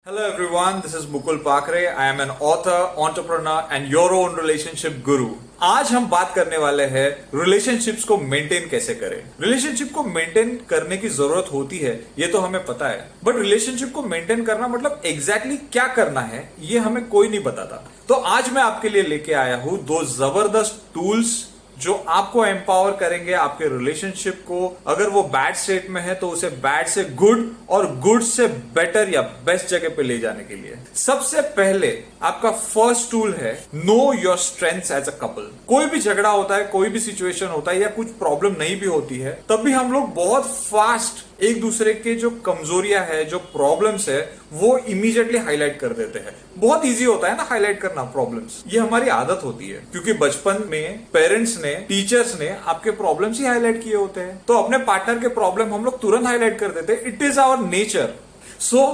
Hello everyone, this is Mukul Pakre. I am an author, entrepreneur and your own relationship guru. आज हम बात करने वाले हैं रिलेशनशिप्स को मेंटेन कैसे करें। रिलेशनशिप को मेंटेन करने की जरूरत होती है, ये तो हमें पता है, बट रिलेशनशिप को मेंटेन करना मतलब एग्जैक्टली क्या करना है ये हमें कोई नहीं बताता। तो आज मैं आपके लिए लेके आया हूं दो जबरदस्त टूल्स जो आपको एम्पावर करेंगे आपके रिलेशनशिप को। अगर वो बैड स्टेट में है तो उसे बैड से गुड और गुड से बेटर या बेस्ट जगह पे ले जाने के लिए सबसे पहले आपका फर्स्ट टूल है know your strengths as a couple. कोई भी झगड़ा होता है, कोई भी सिचुएशन होता है या कुछ प्रॉब्लम नहीं भी होती है, तब भी हम लोग बहुत फास्ट एक दूसरे के जो कमजोरियां है, जो प्रॉब्लम्स है, वो इमीडिएटली हाईलाइट कर देते हैं। बहुत इजी होता है ना हाईलाइट करना प्रॉब्लम्स, ये हमारी आदत होती है क्योंकि बचपन में पेरेंट्स ने, टीचर्स ने आपके प्रॉब्लम्स ही हाईलाइट किए होते हैं। तो अपने पार्टनर के प्रॉब्लम हम लोग तुरंत हाईलाइट कर देते हैं। It is our nature. So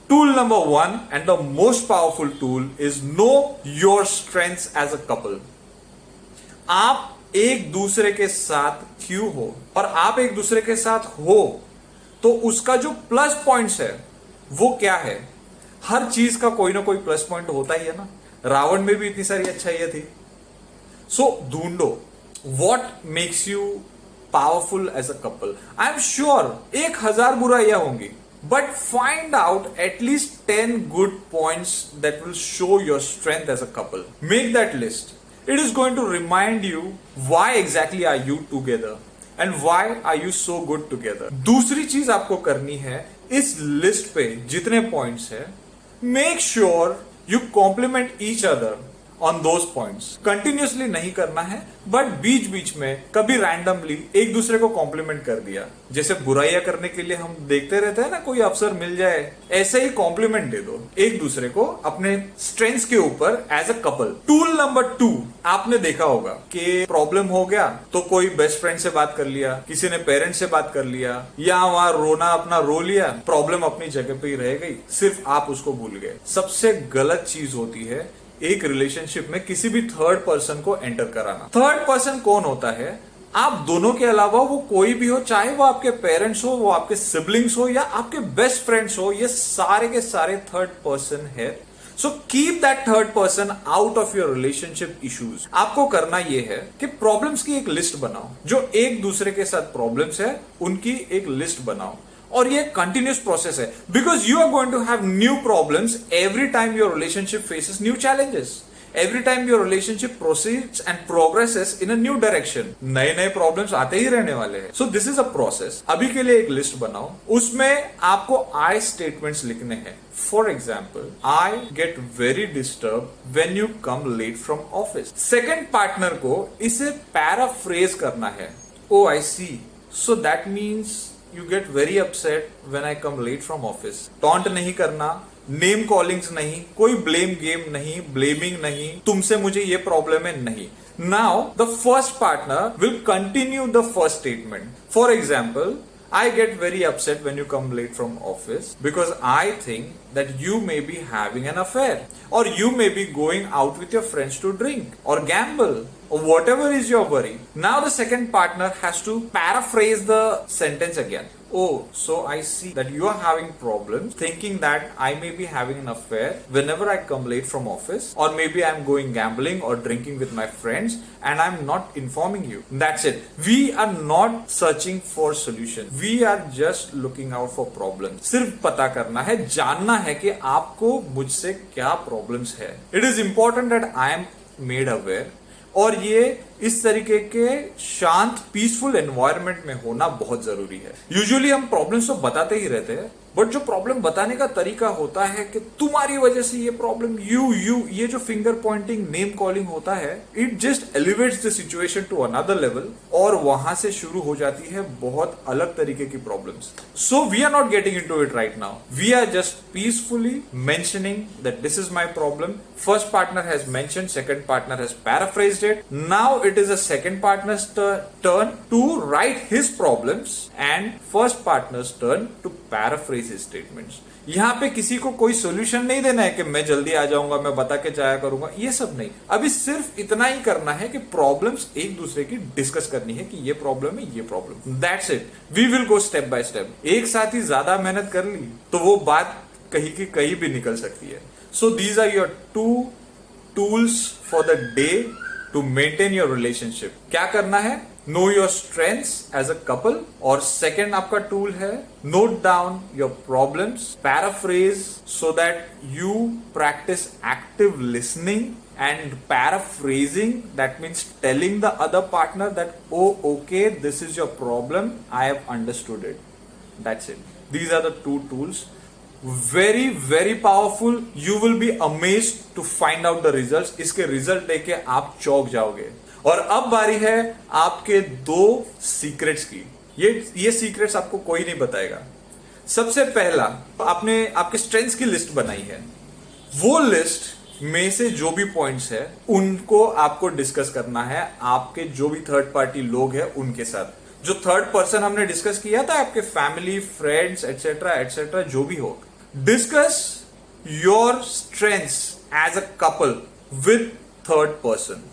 tool number 1 and the most powerful tool is know your strengths as a couple. आप एक दूसरे के साथ क्यों हो और आप एक दूसरे के साथ हो तो उसका जो प्लस पॉइंट्स है वो क्या है। हर चीज का कोई ना कोई प्लस पॉइंट होता ही है ना। रावण में भी इतनी सारी अच्छाइयां थी। सो ढूंढो what makes you powerful as a couple. I am sure 1000 बुराइयां होंगी, but find out at least 10 good points that will show your strength as a couple. Make that list. It is going to remind you why exactly are you together and why are you so good together. दूसरी चीज आपको करनी है, इस list पे जितने points है, make sure you compliment each other on those points. Continuously नहीं करना है, बट बीच बीच में कभी रैंडमली एक दूसरे को कॉम्प्लीमेंट कर दिया। जैसे बुराइयां करने के लिए हम देखते रहते हैं ना, कोई अवसर मिल जाए, ऐसे ही कॉम्प्लीमेंट दे दो एक दूसरे को अपने स्ट्रेंथ्स के ऊपर as a couple. Tool number 2, आपने देखा होगा कि प्रॉब्लम हो गया तो कोई बेस्ट फ्रेंड से बात कर लिया, किसी ने पेरेंट्स से बात कर लिया, या वहां रोना अपना रो लिया, प्रॉब्लम अपनी जगह पे ही रह गई, सिर्फ आप उसको भूल गए। सबसे गलत चीज होती है एक रिलेशनशिप में किसी भी थर्ड पर्सन को एंटर कराना। थर्ड पर्सन कौन होता है? आप दोनों के अलावा वो कोई भी हो, चाहे वो आपके पेरेंट्स हो, वो आपके सिबलिंग्स हो या आपके बेस्ट फ्रेंड्स हो, ये सारे के सारे थर्ड पर्सन है। So keep that third person out of your relationship issues. आपको करना यह है कि प्रॉब्लम्स की एक लिस्ट बनाओ। जो एक दूसरे के साथ प्रॉब्लम्स है उनकी एक लिस्ट बनाओ, और ये कंटिन्यूस प्रोसेस है because you are going to have new problems every time your relationship faces new challenges. Every time your relationship proceeds and progresses in a new direction. नए नए प्रॉब्लम्स आते ही रहने वाले हैं। So this is a process. अभी के लिए एक लिस्ट बनाओ, उसमें आपको आई स्टेटमेंट्स लिखने हैं। For example, I get very disturb when you come late from office. Second partner को इसे पैराफ्रेज करना है। Oh I see, so that means you get very upset when I come late from office. Taunt नहीं करना, name callings नहीं, कोई blame game नहीं, blaming नहीं, तुमसे मुझे ये प्रॉब्लम है नहीं। Now the first partner will continue the first statement. For example, I get very upset when you come late from office because I think that you may be having an affair or you may be going out with your friends to drink or gamble or whatever is your worry. Now the second partner has to paraphrase the sentence again. Oh, so I see that you are having problems thinking that I may be having an affair whenever I come late from office, or maybe I'm going gambling or drinking with my friends and I'm not informing you. That's it. We are not searching for solutions. We are just looking out for problems. सिर्फ पता करना है, जानना है कि आपको मुझसे क्या प्रॉब्लम्स है। It is important that I am made aware, और ये इस तरीके के शांत पीसफुल एनवायरनमेंट में होना बहुत जरूरी है। यूजुअली हम प्रॉब्लम्स तो बताते ही रहते हैं, बट जो प्रॉब्लम बताने का तरीका होता है कि तुम्हारी वजह से ये प्रॉब्लम, यू ये जो फिंगर पॉइंटिंग, नेम कॉलिंग होता है, it just elevates the situation to another level, और वहां से शुरू हो जाती है बहुत अलग तरीके की problems. So we are not getting into it right now. We are just peacefully mentioning that this is my problem. First partner has mentioned, second partner has paraphrased it. Now it is a second partner's turn to write his problems and first partner's turn to paraphrase his statements. यहाँ पे किसी को कोई solution नहीं देना है कि मैं जल्दी आ जाऊंगा, मैं बता के जाया करूंगा, ये सब नहीं। अभी सिर्फ इतना ही करना है कि प्रॉब्लम्स एक दूसरे की डिस्कस करनी है कि ये प्रॉब्लम है, ये problem. That's it. We will go step by step. एक साथ ही ज्यादा मेहनत कर ली तो वो बात कहीं की कहीं भी निकल सकती है. So these are your 2 tools for the day to maintain your relationship. क्या करना है? Know your strengths as a couple. और second आपका tool है note down your problems, paraphrase so that you practice active listening and paraphrasing. That means telling the other partner that, oh okay, this is your problem, I have understood it. That's it. These are the 2 tools. Very very powerful. You will be amazed to find out the results. इसके result देके आप चौंक जाओगे. और अब बारी है आपके 2 सीक्रेट्स की. ये सीक्रेट्स आपको कोई नहीं बताएगा. सबसे पहला, आपने आपके स्ट्रेंथ्स की लिस्ट बनाई है. वो लिस्ट में से जो भी पॉइंट्स है उनको आपको डिस्कस करना है आपके जो भी थर्ड पार्टी लोग हैं उनके साथ. जो थर्ड पर्सन हमने डिस्कस किया था, आपके फैमिली, फ्रेंड्स एटसेट्रा एटसेट्रा, जो भी हो, discuss your strengths as a couple with third person.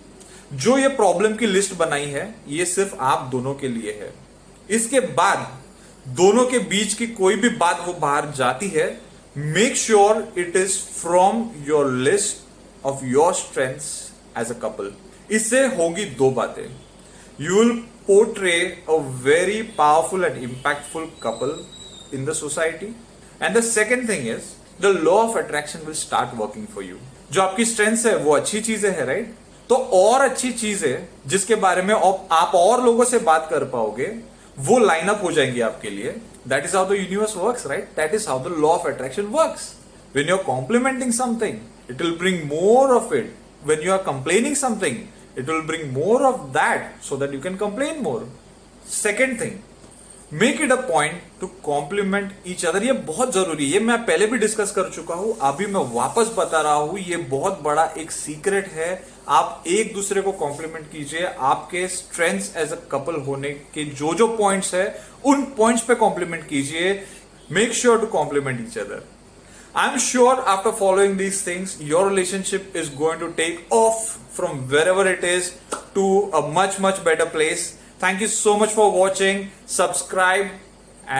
जो ये प्रॉब्लम की लिस्ट बनाई है ये सिर्फ आप दोनों के लिए है. इसके बाद दोनों के बीच की कोई भी बात वो बाहर जाती है, make sure it is from your list of your strengths as a couple. इससे होगी 2 बातें. You will portray a very powerful and impactful couple in the society. And the second thing is, the law of attraction will start working for you. जो आपकी strengths है वो अच्छी चीजें है, राइट? तो और अच्छी चीजें जिसके बारे में आप और लोगों से बात कर पाओगे वो लाइन अप हो जाएंगी आपके लिए. That is how the universe works, right? That is how the law of attraction works. When you're complimenting something, it will bring more of it. When you are complaining something, it will bring more of that so that you can complain more. Second thing, make it a point to compliment each other. ये बहुत जरूरी है. ये मैं पहले भी discuss कर चुका हूं, अभी मैं वापस बता रहा हूं. ये बहुत बड़ा एक सीक्रेट है. आप एक दूसरे को कॉम्प्लीमेंट कीजिए. आपके स्ट्रेंथ्स एज अ कपल होने के जो जो पॉइंट्स है उन पॉइंट्स पे कॉम्प्लीमेंट कीजिए. Make sure to compliment each other. I'm sure after following these things, your relationship is going to take off from wherever it is to a much better place. Thank you so much for watching. Subscribe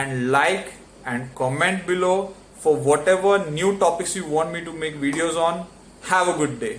and like and comment below for whatever new topics you want me to make videos on. Have a good day.